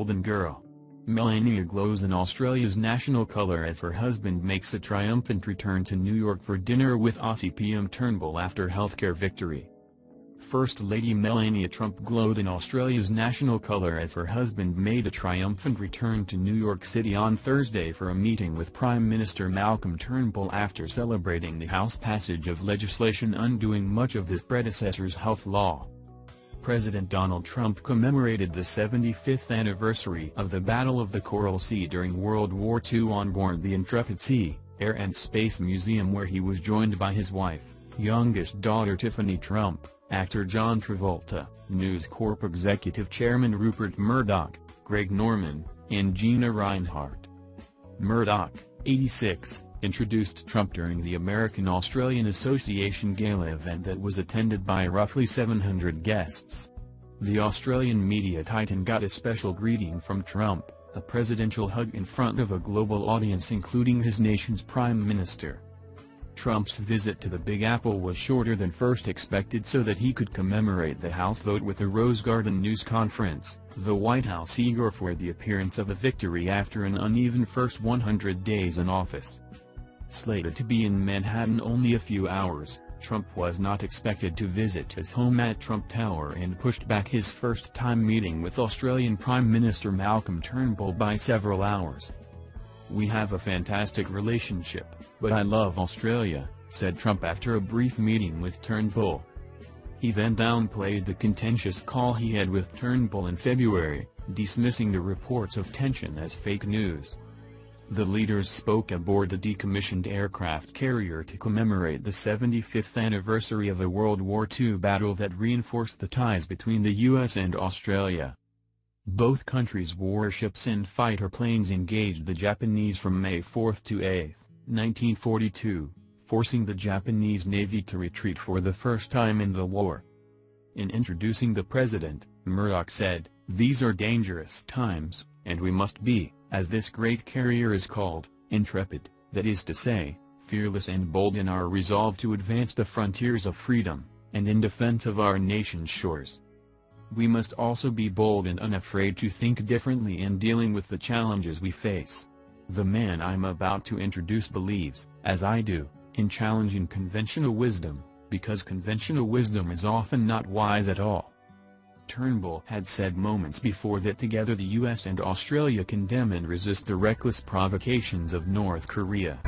golden girl. Melania glows in Australia's national colour as her husband makes a triumphant return to New York for dinner with Aussie PM Turnbull after healthcare victory. First Lady Melania Trump glowed in Australia's national colour as her husband made a triumphant return to New York City on Thursday for a meeting with Prime Minister Malcolm Turnbull after celebrating the House passage of legislation undoing much of his predecessor's health law. President Donald Trump commemorated the 75th anniversary of the Battle of the Coral Sea during World War II on board the Intrepid Sea, Air and Space Museum, where he was joined by his wife, youngest daughter Tiffany Trump, actor John Travolta, News Corp executive chairman Rupert Murdoch, Greg Norman, and Gina Rinehart. Murdoch, 86, introduced Trump during the American-Australian Association gala event that was attended by roughly 700 guests. The Australian media titan got a special greeting from Trump, a presidential hug in front of a global audience including his nation's Prime Minister. Trump's visit to the Big Apple was shorter than first expected so that he could commemorate the House vote with a Rose Garden news conference, the White House eager for the appearance of a victory after an uneven first 100 days in office. Slated to be in Manhattan only a few hours, Trump was not expected to visit his home at Trump Tower and pushed back his first-time meeting with Australian Prime Minister Malcolm Turnbull by several hours. "We have a fantastic relationship, but I love Australia," said Trump after a brief meeting with Turnbull. He then downplayed the contentious call he had with Turnbull in February, dismissing the reports of tension as fake news. The leaders spoke aboard the decommissioned aircraft carrier to commemorate the 75th anniversary of a World War II battle that reinforced the ties between the U.S. and Australia. Both countries' warships and fighter planes engaged the Japanese from May 4 to 8, 1942, forcing the Japanese Navy to retreat for the first time in the war. In introducing the president, Murdoch said, "These are dangerous times, and we must be, as this great carrier is called, intrepid, that is to say, fearless and bold in our resolve to advance the frontiers of freedom, and in defense of our nation's shores. We must also be bold and unafraid to think differently in dealing with the challenges we face. The man I'm about to introduce believes, as I do, in challenging conventional wisdom, because conventional wisdom is often not wise at all." Turnbull had said moments before that together the US and Australia condemn and resist the reckless provocations of North Korea.